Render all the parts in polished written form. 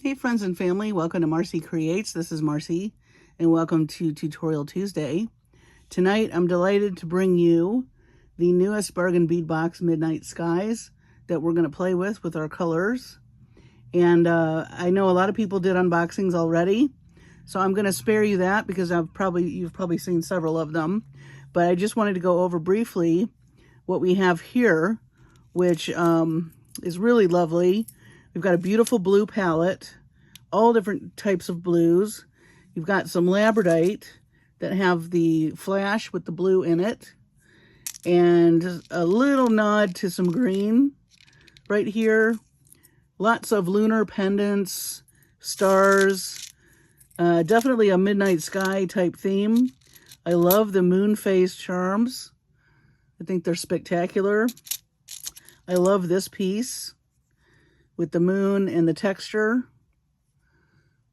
Hey friends and family, welcome to Marcie Creates. This is Marcie and welcome to Tutorial Tuesday. Tonight I'm delighted to bring you the newest Bargain Bead Box Midnight Skies that we're going to play with our colors. And I know a lot of people did unboxings already, so I'm going to spare you that because you've probably seen several of them. But I just wanted to go over briefly what we have here, which is really lovely. We've got a beautiful blue palette, all different types of blues. You've got some labradite that have the flash with the blue in it, and a little nod to some green right here. Lots of lunar pendants, stars, definitely a midnight sky type theme. I love the moon phase charms. I think they're spectacular. I love this piece with the moon and the texture.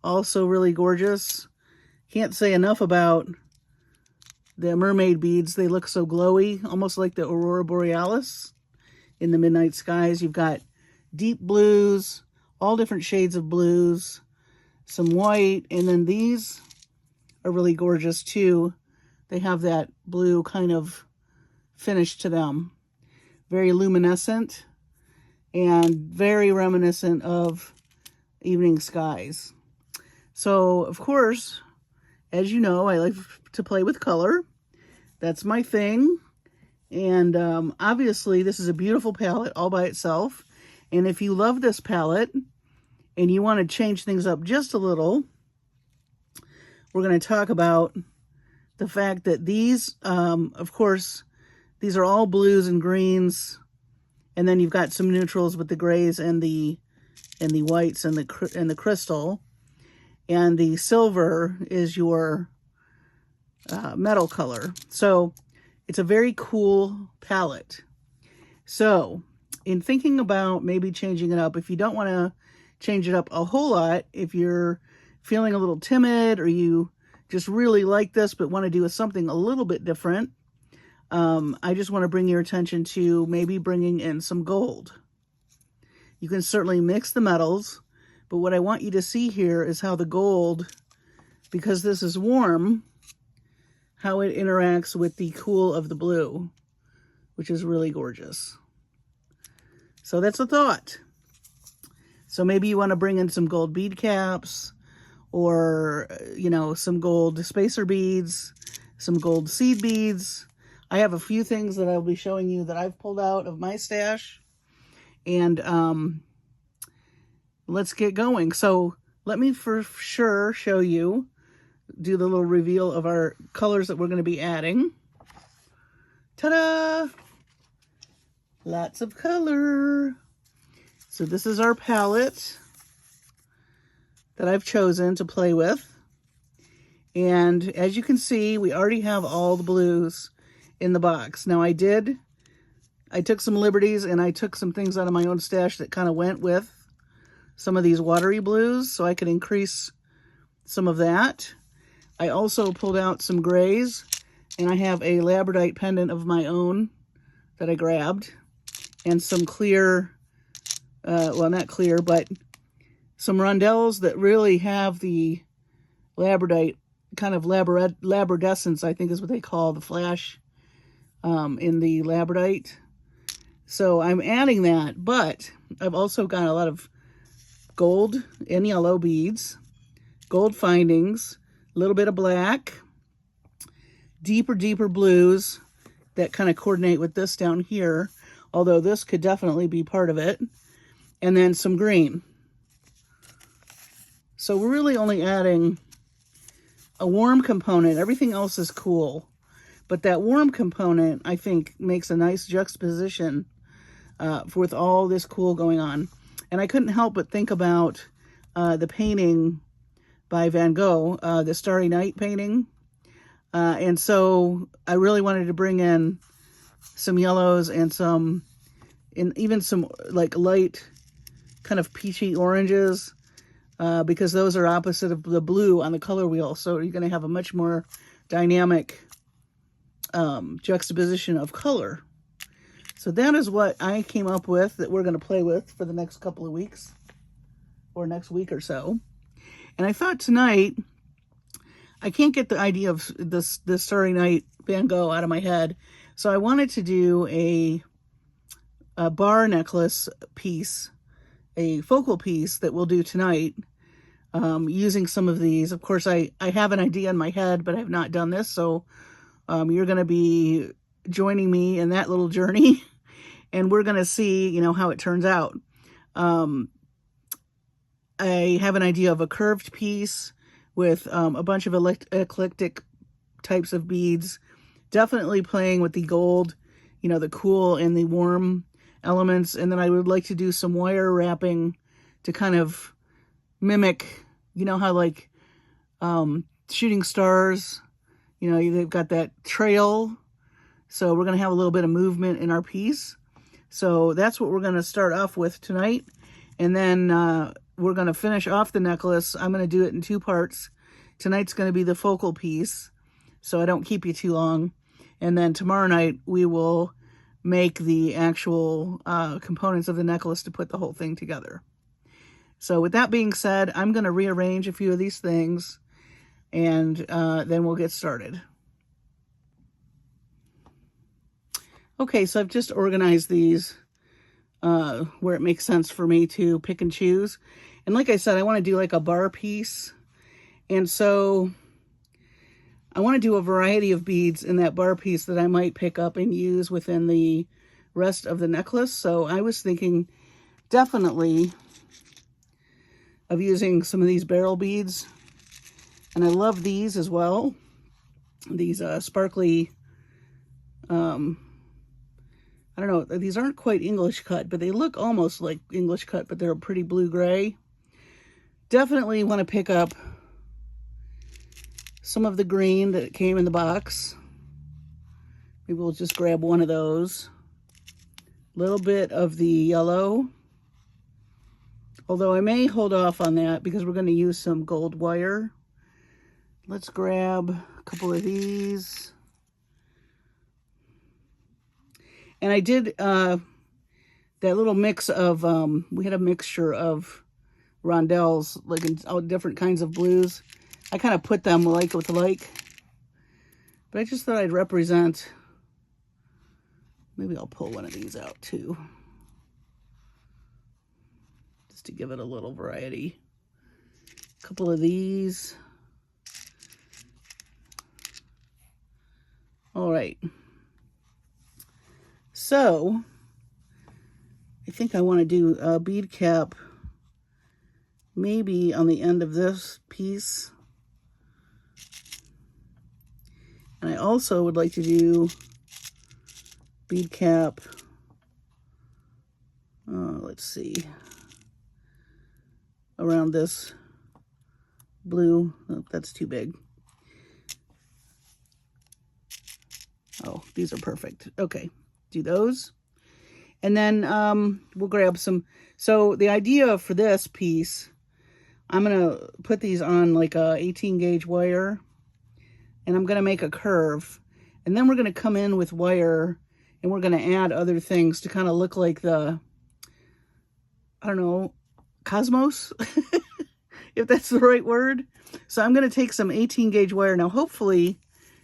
Also really gorgeous. Can't say enough about the mermaid beads. They look so glowy, almost like the aurora borealis in the midnight skies. You've got deep blues, all different shades of blues, some white, and then these are really gorgeous too. They have that blue kind of finish to them. Very luminescent and very reminiscent of evening skies. So, of course, as you know, I like to play with color. That's my thing. And obviously, this is a beautiful palette all by itself. And if you love this palette and you want to change things up just a little, we're going to talk about the fact that these, of course, these are all blues and greens. And then you've got some neutrals with the grays and the whites and the crystal. And the silver is your metal color. So it's a very cool palette. So in thinking about maybe changing it up, if you don't want to change it up a whole lot, if you're feeling a little timid or you just really like this but want to do something a little bit different, I just want to bring your attention to maybe bringing in some gold. You can certainly mix the metals, but what I want you to see here is how the gold, because this is warm, how it interacts with the cool of the blue, which is really gorgeous. So that's a thought. So maybe you want to bring in some gold bead caps, or, you know, some gold spacer beads, some gold seed beads. I have a few things that I'll be showing you that I've pulled out of my stash. And let's get going. So let me for sure show you, do the little reveal of our colors that we're going to be adding. Ta-da! Lots of color. So this is our palette that I've chosen to play with. And as you can see, we already have all the blues in the box. Now I took some liberties and I took some things out of my own stash that kind of went with some of these watery blues, so I could increase some of that. I also pulled out some grays, and I have a labradite pendant of my own that I grabbed, and some clear, well, not clear, but some rondelles that really have the labradite, kind of labradescence, I think is what they call the flash in the labradite. So I'm adding that, but I've also got a lot of gold and yellow beads, gold findings, a little bit of black, deeper blues that kind of coordinate with this down here, although this could definitely be part of it, and then some green. So we're really only adding a warm component. Everything else is cool, but that warm component, I think, makes a nice juxtaposition with all this cool going on. And I couldn't help but think about the painting by Van Gogh, the Starry Night painting. And so I really wanted to bring in some yellows and even some like light kind of peachy oranges, because those are opposite of the blue on the color wheel. So you're going to have a much more dynamic juxtaposition of color. So that is what I came up with that we're going to play with for the next couple of weeks. or next week or so. And I thought tonight, I can't get the idea of this Starry Night Van Gogh out of my head. So I wanted to do a bar necklace piece, a focal piece that we'll do tonight, using some of these. Of course, I have an idea in my head, but I have not done this. So you're going to be joining me in that little journey, and we're going to see, you know, how it turns out. I have an idea of a curved piece with a bunch of eclectic types of beads, definitely playing with the gold, you know, the cool and the warm elements. And then I would like to do some wire wrapping to kind of mimic, you know, how like shooting stars, you know, they've got that trail. So we're going to have a little bit of movement in our piece. So that's what we're going to start off with tonight. And then we're going to finish off the necklace. I'm going to do it in 2 parts. Tonight's going to be the focal piece, so I don't keep you too long. And then tomorrow night, we will make the actual components of the necklace to put the whole thing together. So with that being said, I'm going to rearrange a few of these things, and then we'll get started. Okay, so I've just organized these where it makes sense for me to pick and choose. And like I said, I want to do like a bar piece. And so I want to do a variety of beads in that bar piece that I might pick up and use within the rest of the necklace. So I was thinking definitely of using some of these barrel beads. And I love these as well. These sparkly, I don't know, these aren't quite English cut, but they look almost like English cut, but they're a pretty blue-gray. Definitely want to pick up some of the green that came in the box. Maybe we'll just grab one of those. A little bit of the yellow. Although I may hold off on that because we're going to use some gold wire. Let's grab a couple of these. And I did that little mix of, we had a mixture of rondelles, like in all different kinds of blues. I kind of put them like with like. But I just thought I'd represent, maybe I'll pull one of these out too. Just to give it a little variety. A couple of these. All right. So, I think I want to do a bead cap maybe on the end of this piece. And I also would like to do bead cap, let's see, around this blue. Oh, that's too big. Oh, these are perfect. Okay. Do those, and then we'll grab some. So the idea for this piece, I'm gonna put these on like a 18 gauge wire, and I'm gonna make a curve, and then we're gonna come in with wire, and we're gonna add other things to kind of look like the, I don't know, cosmos, if that's the right word. So I'm gonna take some 18 gauge wire. Now hopefully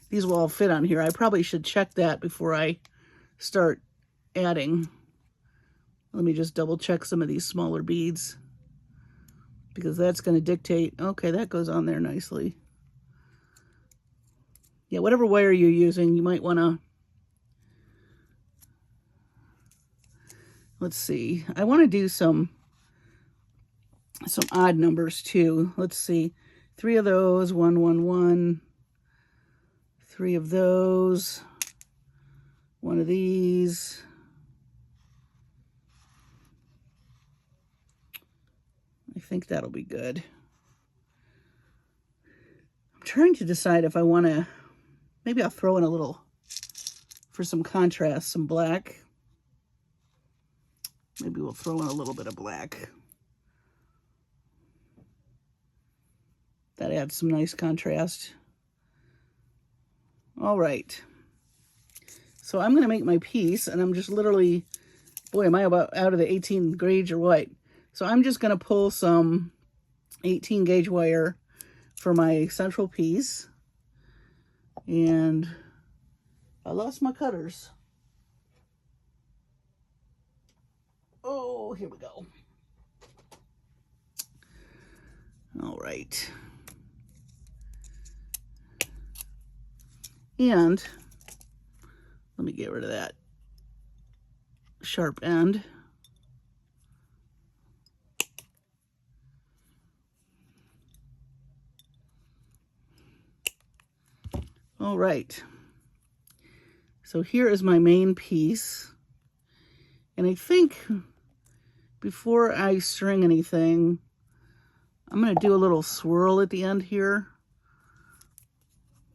these will all fit on here. I probably should check that before I start adding. Let me just double check some of these smaller beads, because that's going to dictate. Okay, that goes on there nicely. Yeah, whatever wire you're using, you might want to, let's see, I want to do some odd numbers too. Let's see, 3 of those, 1, 1, 1, 3 of those, 1 of these. I think that'll be good. I'm trying to decide if I want to, maybe I'll throw in a little, for some contrast, some black. Maybe we'll throw in a little bit of black. That adds some nice contrast. All right. So I'm going to make my piece, and I'm just literally, boy, am I about out of the 18 gauge or what? So I'm just going to pull some 18 gauge wire for my central piece. And I lost my cutters. Oh, here we go. All right. And let me get rid of that sharp end. All right. So here is my main piece. And I think before I string anything, I'm going to do a little swirl at the end here.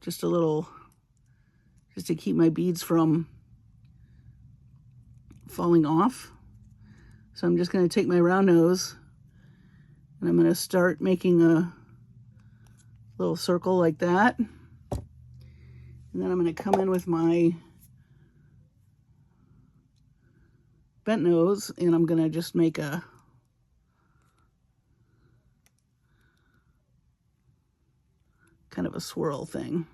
Just a little, just to keep my beads from falling off. So I'm just going to take my round nose and I'm going to start making a little circle like that. And then I'm going to come in with my bent nose and I'm going to just make a kind of a swirl thing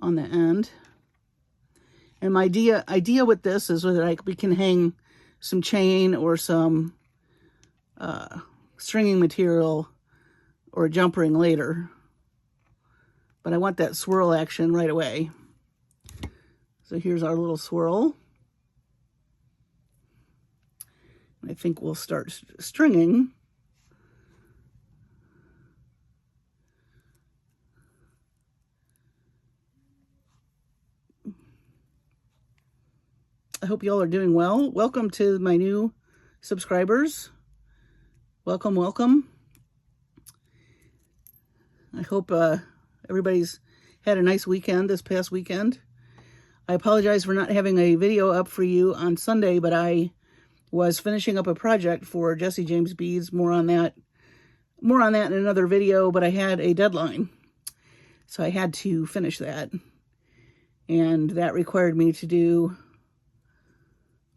on the end. And my idea with this is that we can hang some chain or some stringing material or jump ring later. But I want that swirl action right away. So here's our little swirl. I think we'll start stringing. I hope y'all are doing well. Welcome to my new subscribers. Welcome, welcome. I hope everybody's had a nice weekend this past weekend. I apologize for not having a video up for you on Sunday, but I was finishing up a project for Jesse James Beads. More on that in another video, but I had a deadline. So I had to finish that. And that required me to do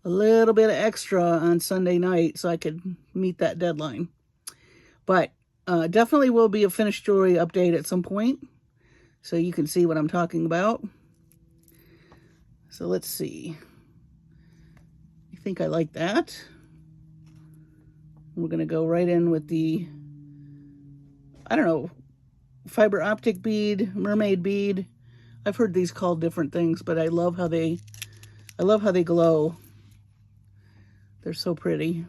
a little bit of extra on Sunday night so I could meet that deadline. But definitely will be a finished jewelry update at some point so you can see what I'm talking about. So let's see. I think I like that. We're going to go right in with the, I don't know, fiber optic bead, mermaid bead. I've heard these called different things, but I love how they glow. They're so pretty.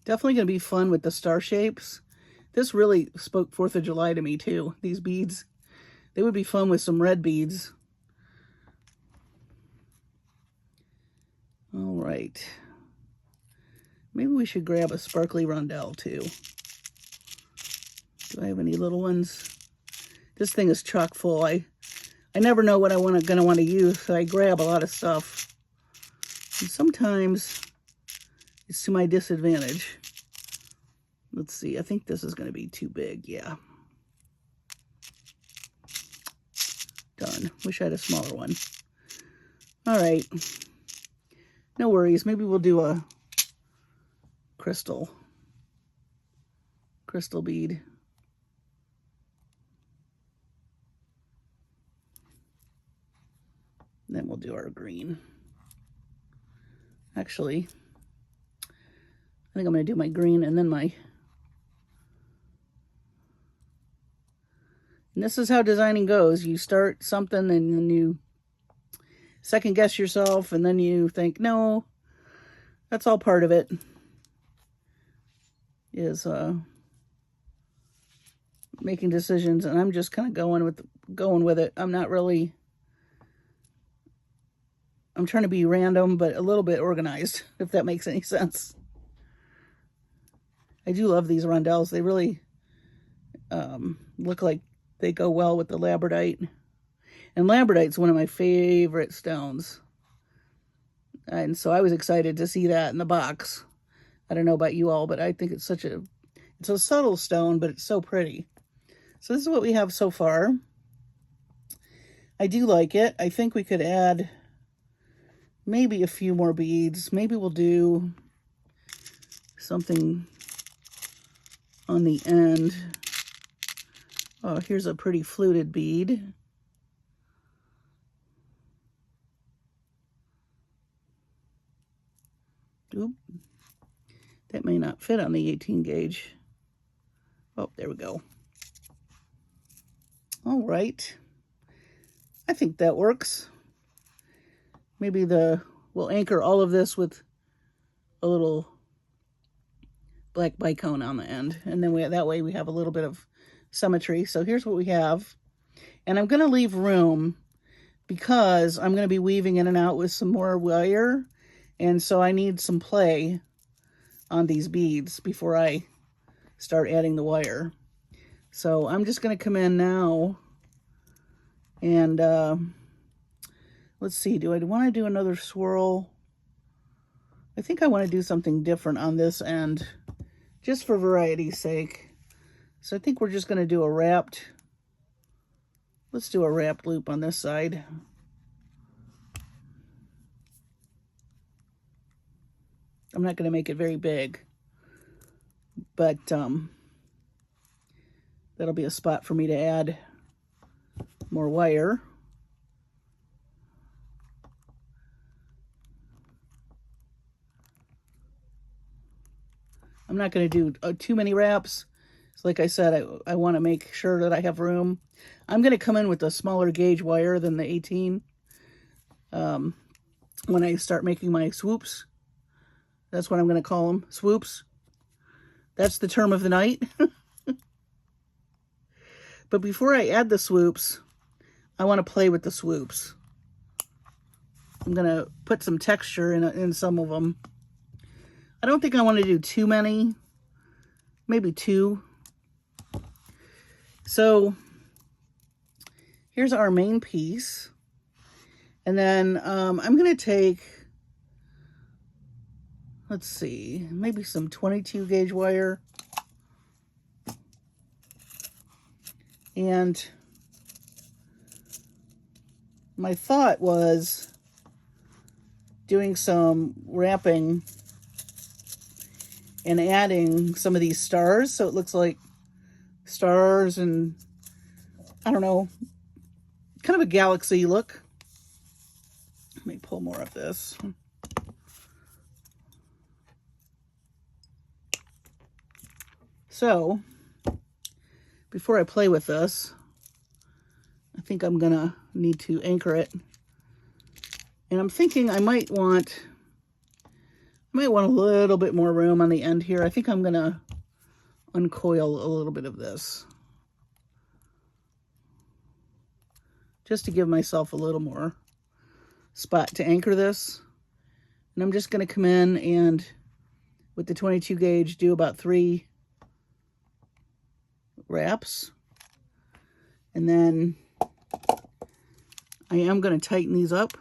Definitely going to be fun with the star shapes. This really spoke 4th of July to me too, these beads. They would be fun with some red beads. All right. Maybe we should grab a sparkly rondelle too. Do I have any little ones? This thing is chock full. I never know what I'm gonna want to use, so I grab a lot of stuff. And sometimes it's to my disadvantage. Let's see, I think this is going to be too big, yeah. Darn, wish I had a smaller one. All right, no worries. Maybe we'll do a crystal bead. And then we'll do our green. Actually, I think I'm going to do my green and then my... And this is how designing goes. You start something and then you second guess yourself and then you think, no, that's all part of it. Is making decisions, and I'm just kind of going with it. I'm not really... I'm trying to be random, but a little bit organized, if that makes any sense. I do love these rondelles. They really look like they go well with the labradite. And labradite's one of my favorite stones. And so I was excited to see that in the box. I don't know about you all, but I think it's it's a subtle stone, but it's so pretty. So this is what we have so far. I do like it. I think we could add maybe a few more beads. Maybe we'll do something on the end. Oh, here's a pretty fluted bead. Oop. That may not fit on the 18 gauge. Oh, there we go. All right. I think that works. Maybe we'll anchor all of this with a little black bicone on the end. And then that way we have a little bit of symmetry. So here's what we have. And I'm going to leave room because I'm going to be weaving in and out with some more wire. And so I need some play on these beads before I start adding the wire. So I'm just going to come in now and let's see, do I want to do another swirl? I think I want to do something different on this end just for variety's sake. So I think we're just going to do a wrapped, let's do a wrapped loop on this side. I'm not going to make it very big, but that'll be a spot for me to add more wire. I'm not going to do too many wraps. So like I said, I want to make sure that I have room. I'm going to come in with a smaller gauge wire than the 18 when I start making my swoops. That's what I'm going to call them, swoops. That's the term of the night. But before I add the swoops, I want to play with the swoops. I'm going to put some texture in some of them. I don't think I want to do too many, maybe 2. So here's our main piece. And then I'm going to take, let's see, maybe some 22 gauge wire. And my thought was doing some wrapping and adding some of these stars so it looks like stars and, I don't know, kind of a galaxy look. Let me pull more of this. So, before I play with this, I think I'm gonna need to anchor it. And I'm thinking I might want a little bit more room on the end here. I think I'm gonna uncoil a little bit of this, just to give myself a little more spot to anchor this. And I'm just gonna come in and with the 22 gauge do about 3 wraps. And then I am going to tighten these up.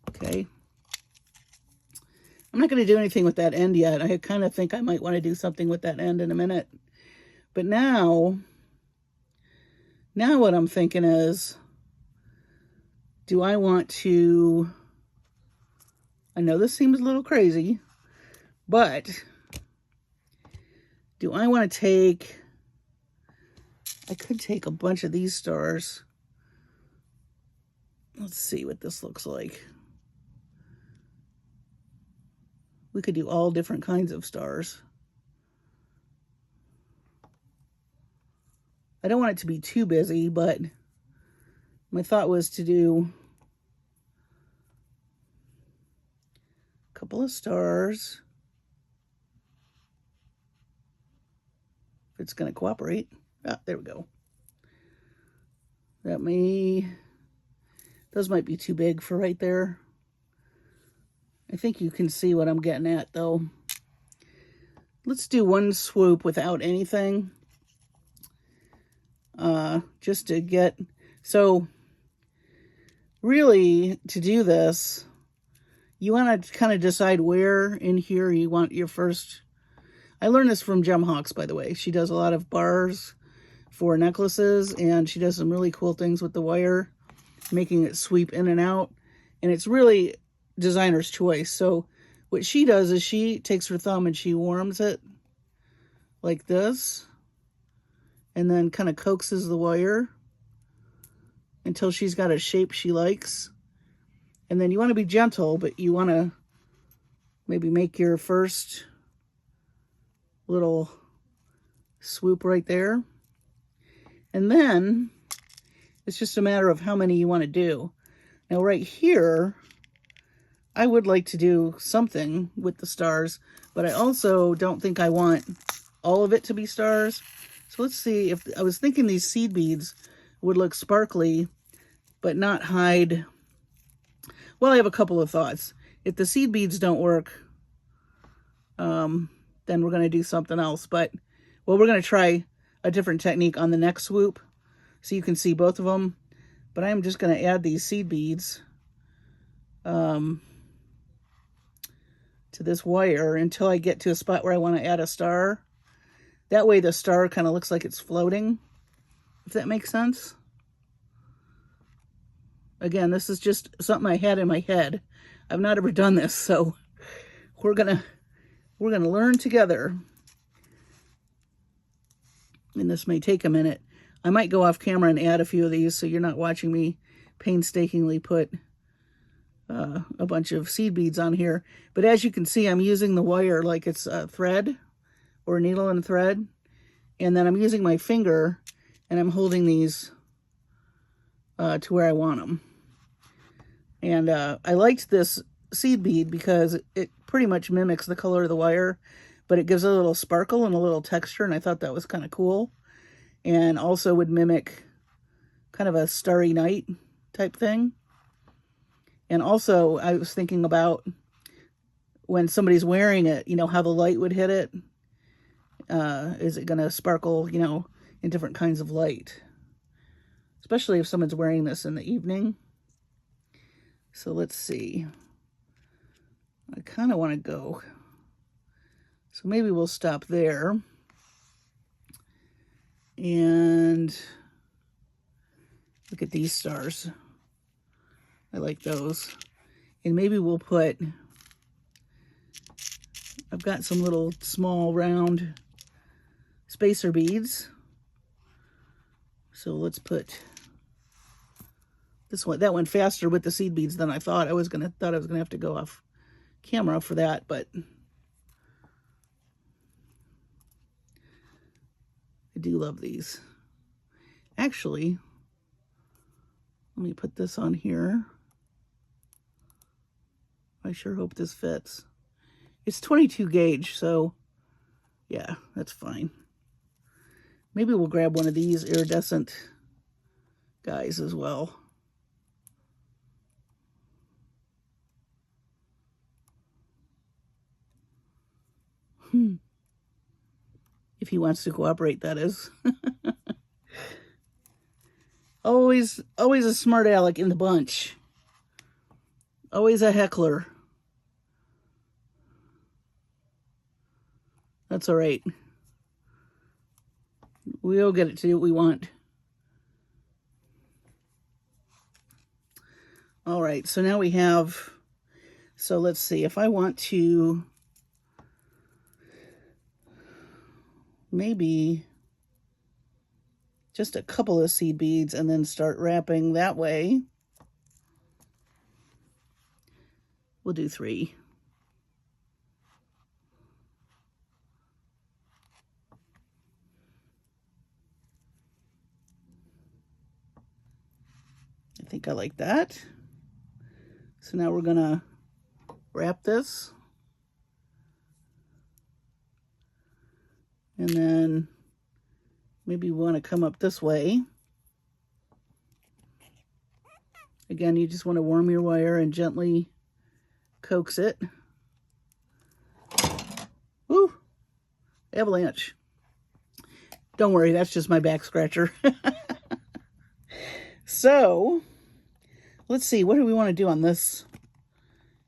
Okay. I'm not going to do anything with that end yet. I kind of think I might want to do something with that end in a minute. But now what I'm thinking is, do I want to, I know this seems a little crazy, but do I want to take, I could take a bunch of these stars. Let's see what this looks like. We could do all different kinds of stars. I don't want it to be too busy, but my thought was to do a couple of stars. If it's going to cooperate. Ah, there we go. Those might be too big for right there. I think you can see what I'm getting at though. Let's do one swoop without anything. Just to get, so really to do this, you want to kind of decide where in here you want your first. I learned this from Gem Hawks, by the way. She does a lot of bars for necklaces, and she does some really cool things with the wire, making it sweep in and out. And it's really designer's choice. So what she does is she takes her thumb and she warms it like this, and then kind of coaxes the wire until she's got a shape she likes. And then you want to be gentle, but you want to maybe make your first little swoop right there. And then it's just a matter of how many you want to do. Now right here, I would like to do something with the stars, but I also don't think I want all of it to be stars. So let's see, if I was thinking these seed beads would look sparkly, but not hide. Well, I have a couple of thoughts. If the seed beads don't work, then we're going to do something else. But, well, we're going to try a different technique on the next swoop so you can see both of them. But I'm just going to add these seed beads to this wire until I get to a spot where I want to add a star. That way the star kind of looks like it's floating, if that makes sense. Again, this is just something I had in my head. I've not ever done this, so we're gonna learn together. And this may take a minute. I might go off camera and add a few of these so you're not watching me painstakingly put a bunch of seed beads on here. But as you can see, I'm using the wire like it's a thread or a needle and thread. And then I'm using my finger and I'm holding these to where I want them. And I liked this seed bead because it pretty much mimics the color of the wire, but it gives a little sparkle and a little texture, and I thought that was kind of cool. And also would mimic kind of a starry night type thing. And also I was thinking about when somebody's wearing it, you know, how the light would hit it. Is it going to sparkle, you know, in different kinds of light? Especially if someone's wearing this in the evening. So let's see. I kind of want to go. So maybe we'll stop there. And look at these stars. I like those. And maybe we'll put, I've got some little small round spacer beads. So let's put this one. That went faster with the seed beads than I thought. I was gonna have to go off camera for that, but I do love these. Actually, let me put this on here. I sure hope this fits. It's 22 gauge, so yeah, that's fine. Maybe we'll grab one of these iridescent guys as well. If he wants to cooperate, that is. Always a smart aleck in the bunch. Always a heckler. That's all right. We'll get it to do what we want. All right, so now we have, so let's see, if I want to maybe just a couple of seed beads and then start wrapping that way. We'll do 3. I think I like that. So now we're gonna wrap this. And then maybe we want to come up this way. Again, you just want to warm your wire and gently coax it. Woo! Avalanche. Don't worry, that's just my back scratcher. So, let's see, what do we want to do on this,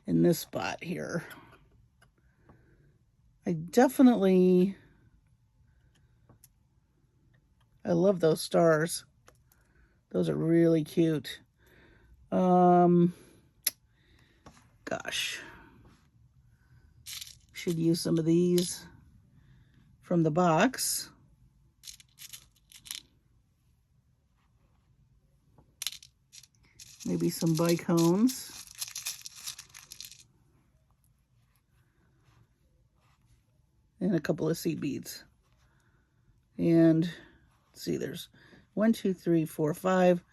in this spot here? I definitely I love those stars. Those are really cute. Gosh. Should use some of these from the box. Maybe some bicones. And a couple of seed beads. And let's see, there's 1, 2, 3, 4, 5.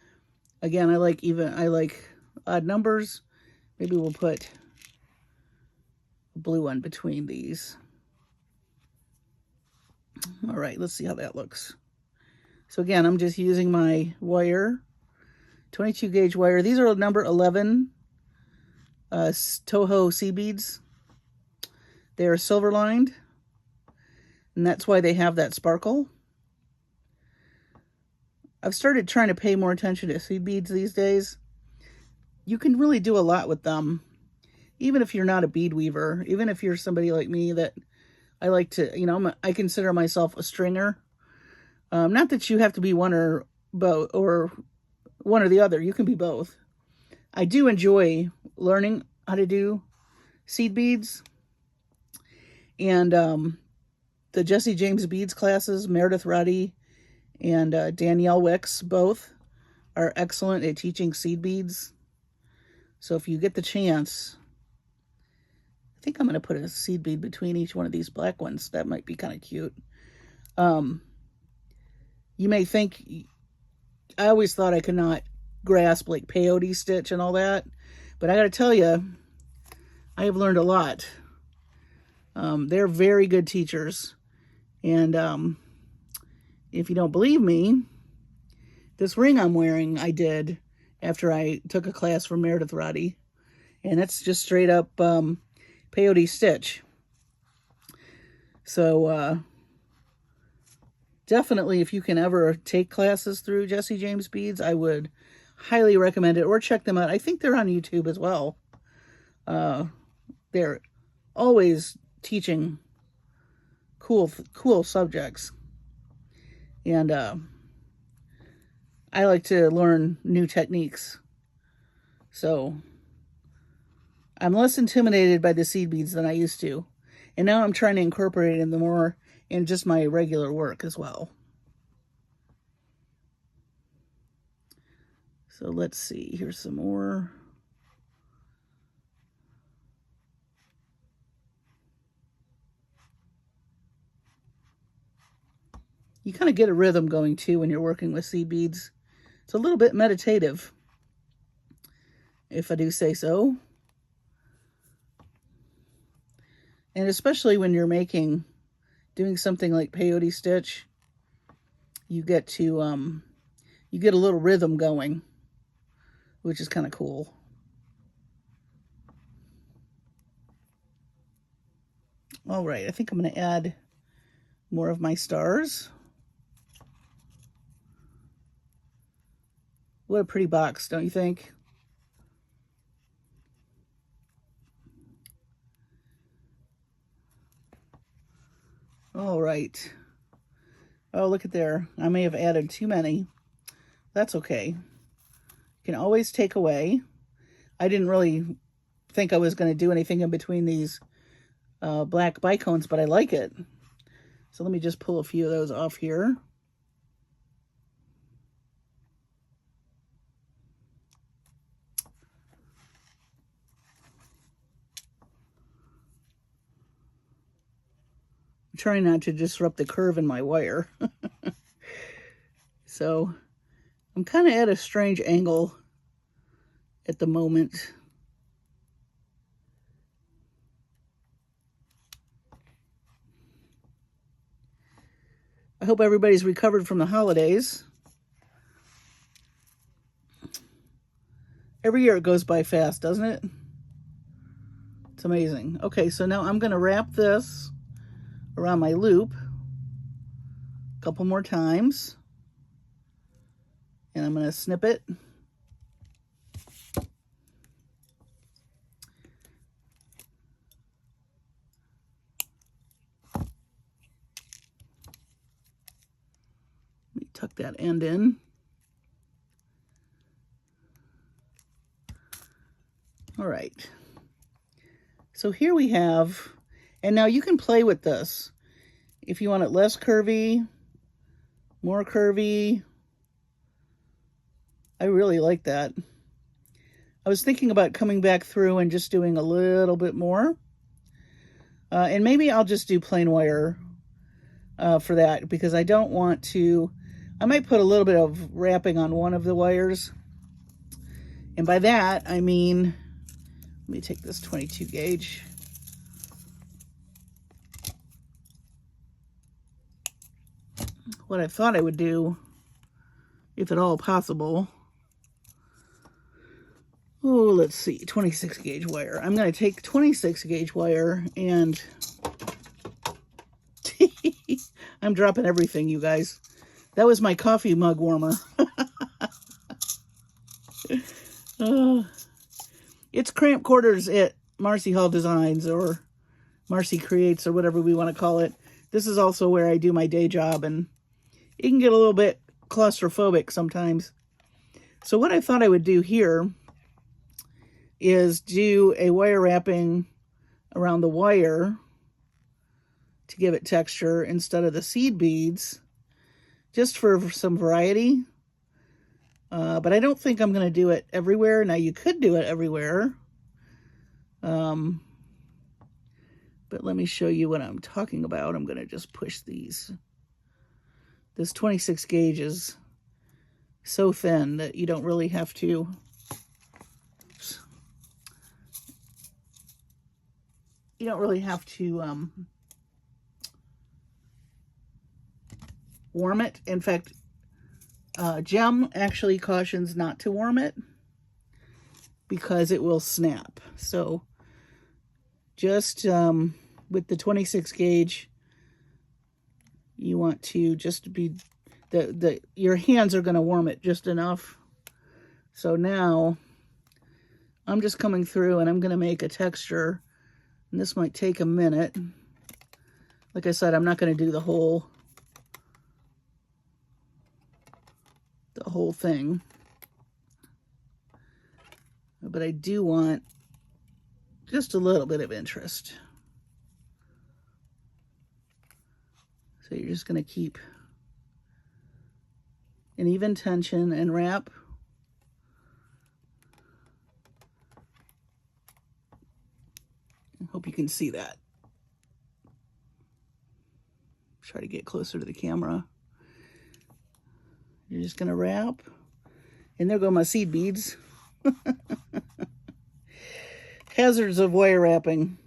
Again, I like odd numbers. Maybe we'll put a blue one between these. All right, let's see how that looks. So again, I'm just using my wire, 22 gauge wire. These are number 11 Toho seed beads. They are silver lined, and that's why they have that sparkle. I've started trying to pay more attention to seed beads these days. You can really do a lot with them, even if you're not a bead weaver, even if you're somebody like me that I like to, you know, I consider myself a stringer. Not that you have to be one or both, or one or the other. You can be both. I do enjoy learning how to do seed beads. And the Jesse James Beads classes, Meredith Ruddy and Danielle Wicks, both are excellent at teaching seed beads. So if you get the chance, I think I'm going to put a seed bead between each one of these black ones. That might be kind of cute. You may think, I always thought I could not grasp like peyote stitch and all that, but I got to tell you, I have learned a lot. They're very good teachers. And if you don't believe me, this ring I'm wearing, I did after I took a class from Meredith Roddy. And that's just straight up peyote stitch. So definitely, if you can ever take classes through Jesse James Beads, I would highly recommend it, or check them out. I think they're on YouTube as well. They're always teaching cool subjects. And I like to learn new techniques. So I'm less intimidated by the seed beads than I used to. And now I'm trying to incorporate them more in just my regular work as well. So let's see, here's some more. You kind of get a rhythm going too when you're working with seed beads. It's a little bit meditative, if I do say so. And especially when you're doing something like peyote stitch, you get to, you get a little rhythm going, which is kind of cool. All right, I think I'm going to add more of my stars. What a pretty box, don't you think? All right. Oh, look at there. I may have added too many. That's okay. You can always take away. I didn't really think I was going to do anything in between these black bicones, but I like it. So let me just pull a few of those off here. I'm trying not to disrupt the curve in my wire. So I'm kind of at a strange angle at the moment. I hope everybody's recovered from the holidays. Every year it goes by fast, doesn't it? It's amazing. Okay, so now I'm going to wrap this around my loop a couple more times. And I'm going to snip it. tuck that end in. All right. So here we have, and now you can play with this. If you want it less curvy, more curvy. I really like that. I was thinking about coming back through and just doing a little bit more. And maybe I'll just do plain wire for that, because I don't want to, I might put a little bit of wrapping on one of the wires. And by that, I mean, let me take this 22 gauge. What I thought I would do, if at all possible, oh, let's see, 26 gauge wire. I'm going to take 26 gauge wire and I'm dropping everything, you guys. That was my coffee mug warmer. It's cramp quarters at Marcie Hall Designs or Marcie Creates or whatever we want to call it. This is also where I do my day job, and it can get a little bit claustrophobic sometimes. So what I thought I would do here is do a wire wrapping around the wire to give it texture instead of the seed beads, just for some variety. But I don't think I'm going to do it everywhere. Now, you could do it everywhere. But let me show you what I'm talking about. I'm going to just push these. This 26 gauge is so thin that you don't really have to. You don't really have to warm it. In fact, Gem actually cautions not to warm it because it will snap. So just with the 26 gauge, you want to just be, your hands are going to warm it just enough. So now I'm just coming through and I'm going to make a texture. And this might take a minute. Like I said, I'm not going to do the whole thing. But I do want just a little bit of interest. So you're just going to keep an even tension and wrap. I hope you can see that. Try to get closer to the camera. You're just going to wrap. And there go my seed beads. Hazards of wire wrapping.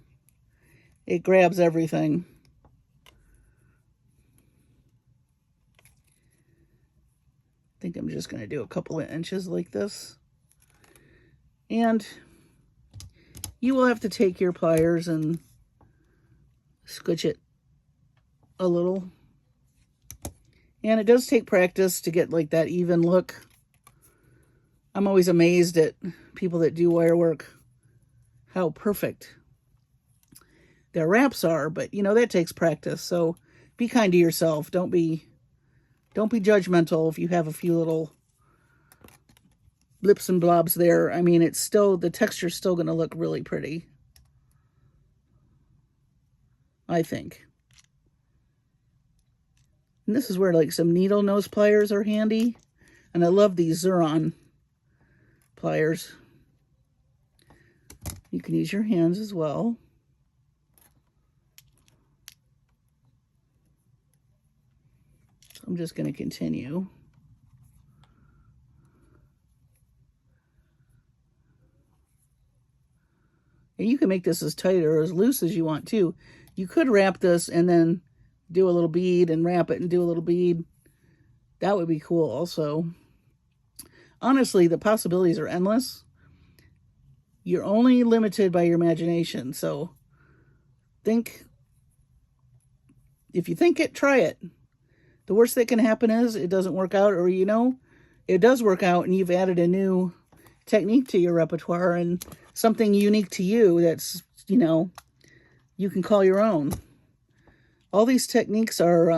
It grabs everything. I think I'm just going to do a couple of inches like this. And you will have to take your pliers and scooch it a little. And it does take practice to get like that even look. I'm always amazed at people that do wire work, how perfect their wraps are, but you know, that takes practice. So be kind to yourself. Don't be judgmental if you have a few little blips and blobs there. I mean, it's still, the texture's still going to look really pretty, I think. And this is where like some needle nose pliers are handy. And I love these Xuron pliers. You can use your hands as well. So I'm just going to continue. And you can make this as tight or as loose as you want too. You could wrap this and then do a little bead and wrap it and do a little bead. That would be cool also. Honestly, the possibilities are endless. You're only limited by your imagination. So think, if you think it, try it. The worst that can happen is it doesn't work out, or you know, it does work out and you've added a new technique to your repertoire and something unique to you that's, you know, you can call your own. All these techniques are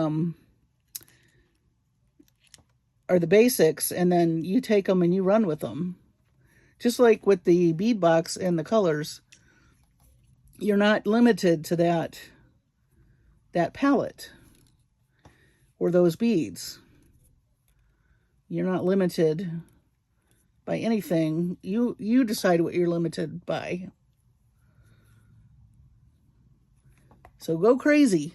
are the basics, and then you take them and you run with them. Just like with the bead box and the colors, you're not limited to that palette or those beads. You're not limited by anything. You decide what you're limited by. So go crazy.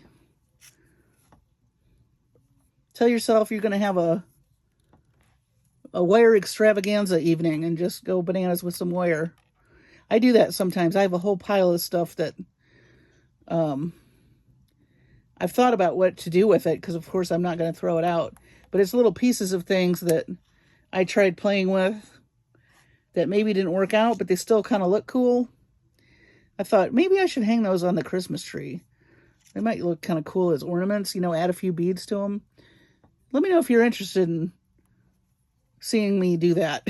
Tell yourself you're going to have a wire extravaganza evening and just go bananas with some wire. I do that sometimes. I have a whole pile of stuff that I've thought about what to do with it, because of course I'm not going to throw it out. But it's little pieces of things that I tried playing with that maybe didn't work out, but they still kind of look cool. I thought maybe I should hang those on the Christmas tree. They might look kind of cool as ornaments, you know, add a few beads to them. Let me know if you're interested in seeing me do that.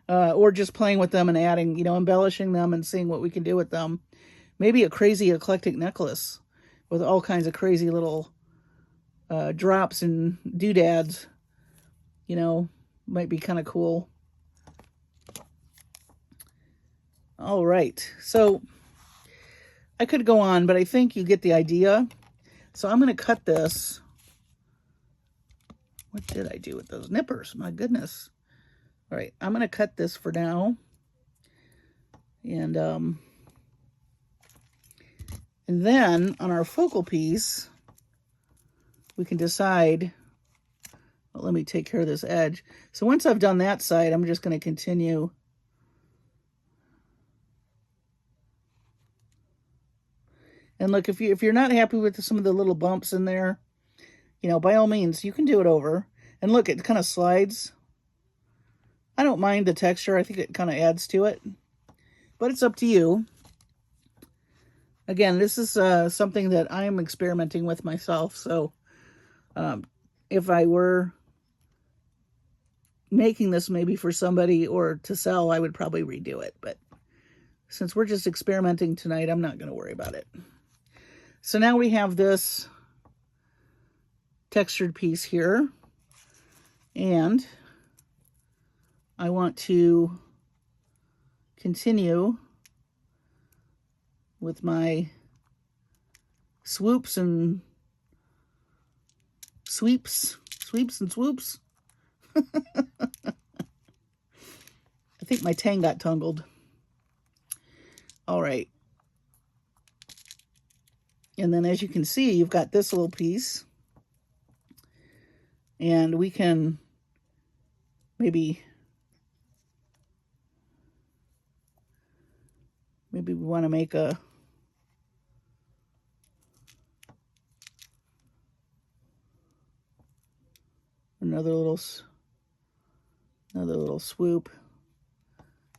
Or just playing with them and adding, you know, embellishing them and seeing what we can do with them. Maybe a crazy eclectic necklace with all kinds of crazy little drops and doodads. You know, might be kind of cool. All right, so I could go on, but I think you get the idea. So I'm going to cut this. What did I do with those nippers? My goodness. All right, I'm going to cut this for now. And then on our focal piece, we can decide, well, let me take care of this edge. So once I've done that side, I'm just going to continue. And look, if you're not happy with some of the little bumps in there, you know, by all means, you can do it over. And look, it kind of slides. I don't mind the texture. I think it kind of adds to it. But it's up to you. Again, this is something that I'm experimenting with myself. So if I were making this maybe for somebody or to sell, I would probably redo it. But since we're just experimenting tonight, I'm not going to worry about it. So now we have this textured piece here. And I want to continue with my swoops and sweeps and swoops. I think my tang got tangled. All right. And then as you can see, you've got this little piece. And we can maybe we want to make another little swoop.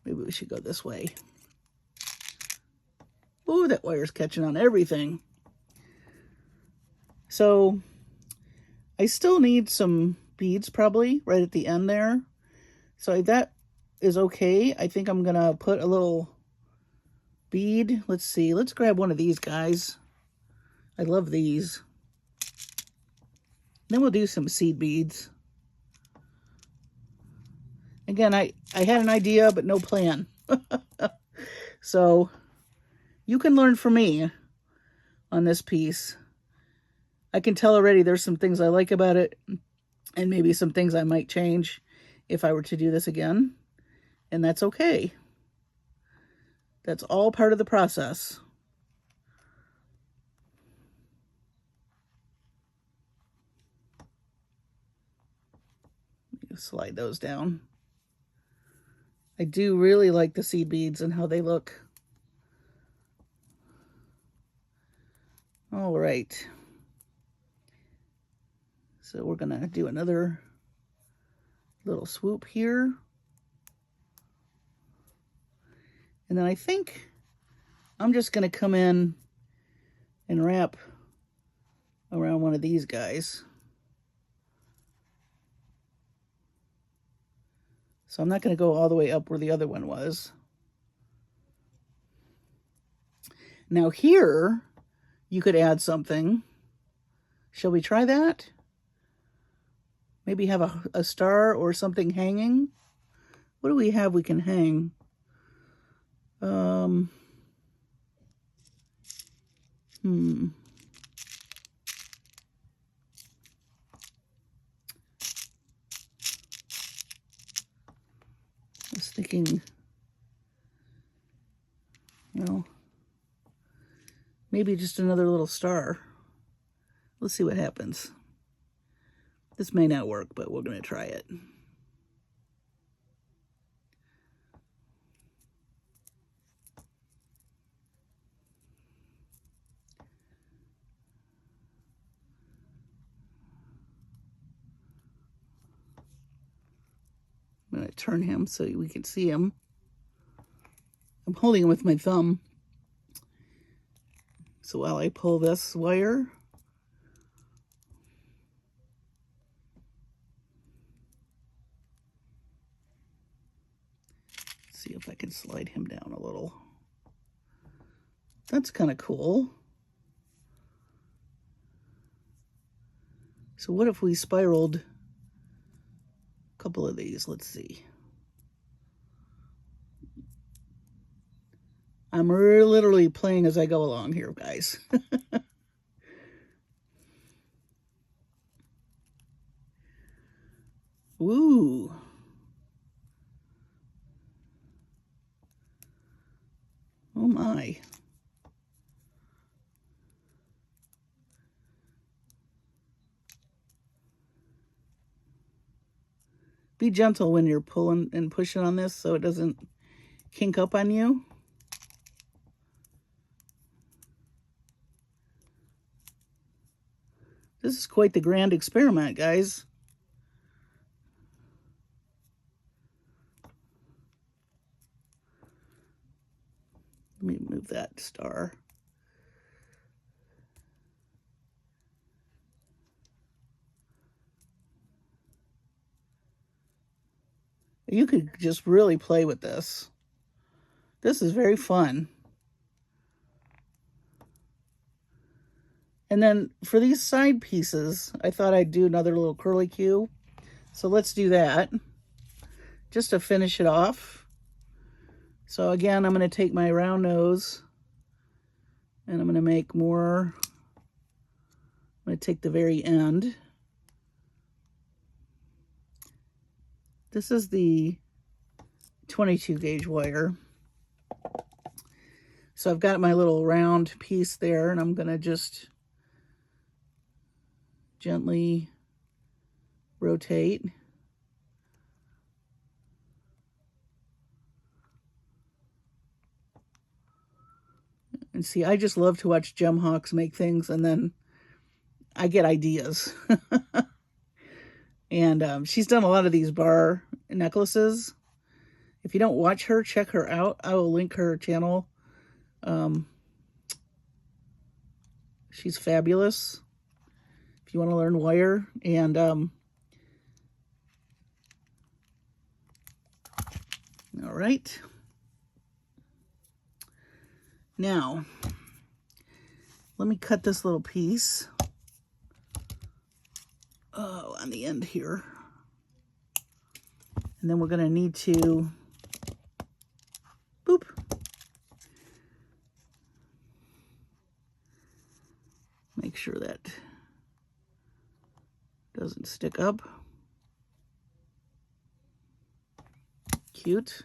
Maybe we should go this way. Ooh, that wire's catching on everything. So I still need some beads probably right at the end there. So that is okay. I think I'm going to put a little bead. Let's see. Let's grab one of these guys. I love these. Then we'll do some seed beads. Again, I had an idea, but no plan. So you can learn from me on this piece. I can tell already there's some things I like about it, and maybe some things I might change if I were to do this again. And that's okay. That's all part of the process. Slide those down. I do really like the seed beads and how they look. All right. So we're going to do another little swoop here. And then I think I'm just going to come in and wrap around one of these guys. So I'm not going to go all the way up where the other one was. Now here, you could add something. Shall we try that? maybe have a star or something hanging. What do we have we can hang? I was thinking, well, maybe just another little star. Let's see what happens. This may not work, but we're going to try it. I'm going to turn him so we can see him. I'm holding him with my thumb. So while I pull this wire, see if I can slide him down a little. That's kind of cool. So what if we spiraled a couple of these? Let's see. I'm literally playing as I go along here, guys. Ooh. Oh my. Be gentle when you're pulling and pushing on this so it doesn't kink up on you. This is quite the grand experiment, guys. Let me move that star. You could just really play with this. This is very fun. And then for these side pieces, I thought I'd do another little curly Q. So let's do that just to finish it off. So again, I'm going to take my round nose and I'm going to make more. I'm going to take the very end. This is the 22 gauge wire. So I've got my little round piece there, and I'm going to just gently rotate. And see, I just love to watch Gem Hawks make things, and then I get ideas. And she's done a lot of these bar necklaces. If you don't watch her, check her out. I will link her channel. She's fabulous if you want to learn wire. And all right. Now, let me cut this little piece. On the end here. And then we're going to need to, boop, make sure that doesn't stick up. Cute.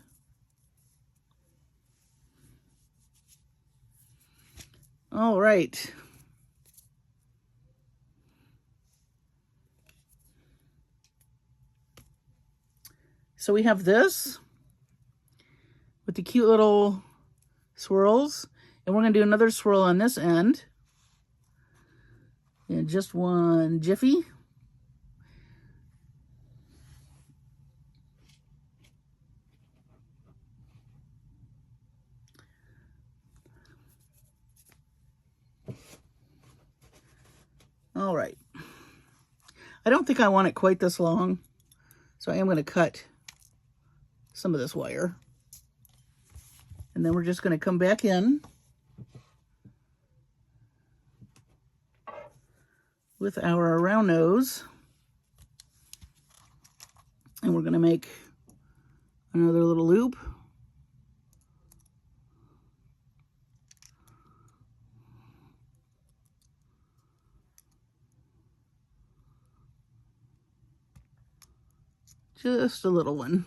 All right. So we have this with the cute little swirls, and we're going to do another swirl on this end in just one jiffy. All right. I don't think I want it quite this long, so I am going to cut some of this wire. And then we're just going to come back in with our round nose. And we're going to make another little loop. Just a little one.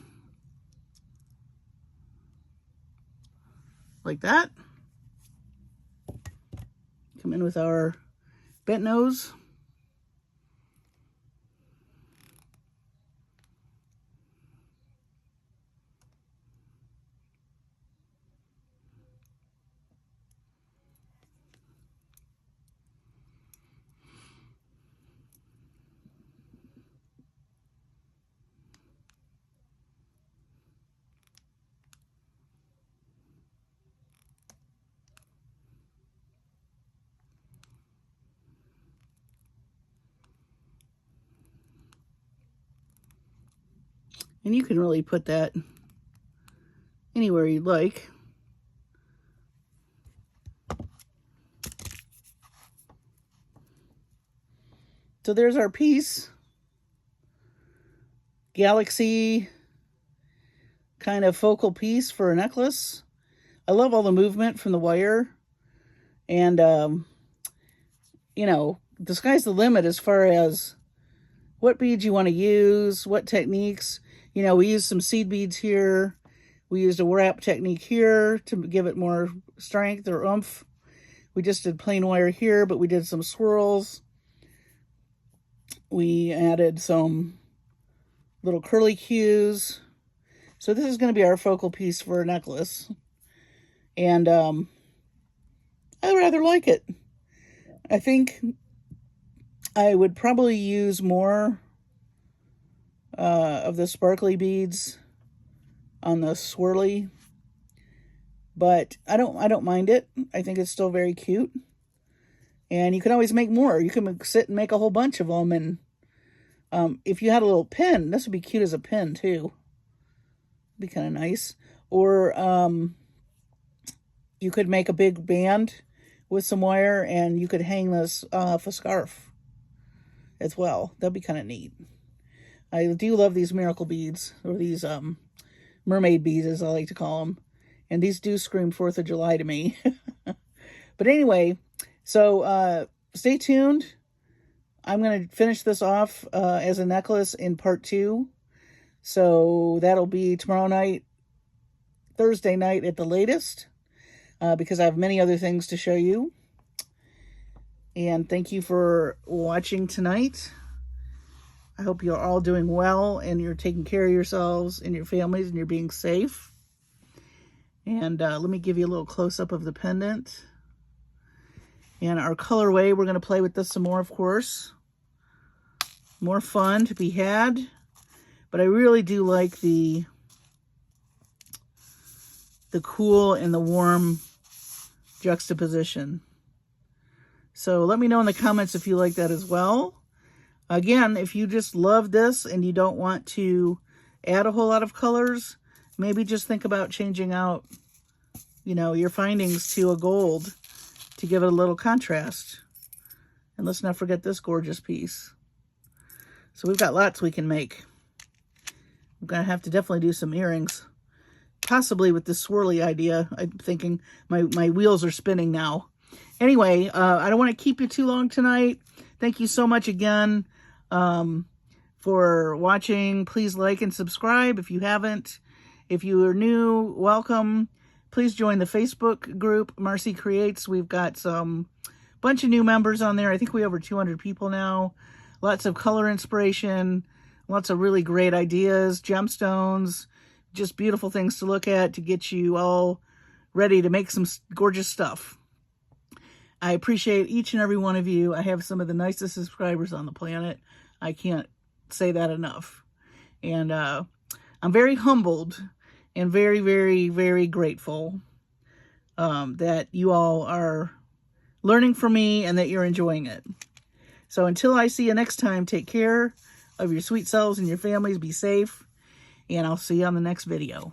Like that. Come in with our bent nose. And you can really put that anywhere you'd like. So there's our piece. Galaxy kind of focal piece for a necklace. I love all the movement from the wire. And, you know, the sky's the limit as far as what beads you want to use, what techniques. You know, we used some seed beads here. We used a wrap technique here to give it more strength or oomph. We just did plain wire here, but we did some swirls. We added some little curly cues. So this is going to be our focal piece for a necklace. And I rather like it. I think I would probably use more of the sparkly beads on the swirly, but I don't mind it. I think it's still very cute, and you can always make more. You can sit and make a whole bunch of them, and if you had a little pin, this would be cute as a pin too. Be kind of nice. Or you could make a big band with some wire, and you could hang this off a scarf as well. That'd be kind of neat. I do love these miracle beads, or these mermaid beads, as I like to call them. And these do scream 4th of July to me. But anyway, so stay tuned. I'm going to finish this off as a necklace in part 2. So that'll be tomorrow night, Thursday night at the latest, because I have many other things to show you. And thank you for watching tonight. I hope you're all doing well and you're taking care of yourselves and your families and you're being safe. And let me give you a little close-up of the pendant. And our colorway, we're going to play with this some more, of course. More fun to be had. But I really do like the cool and the warm juxtaposition. So let me know in the comments if you like that as well. Again, if you just love this and you don't want to add a whole lot of colors, maybe just think about changing out, you know, your findings to a gold to give it a little contrast. And let's not forget this gorgeous piece. So we've got lots we can make. I'm going to have to definitely do some earrings. Possibly with this swirly idea. I'm thinking my wheels are spinning now. Anyway, I don't want to keep you too long tonight. Thank you so much again for watching. Please like and subscribe if you haven't. If you are new, welcome. Please join the Facebook group, Marcie Creates. We've got some bunch of new members on there. I think we have over 200 people now. Lots of color inspiration, lots of really great ideas, gemstones, just beautiful things to look at to get you all ready to make some gorgeous stuff. I appreciate each and every one of you. I have some of the nicest subscribers on the planet. I can't say that enough. And I'm very humbled and very, very, very grateful that you all are learning from me and that you're enjoying it. So until I see you next time, take care of your sweet selves and your families. Be safe. And I'll see you on the next video.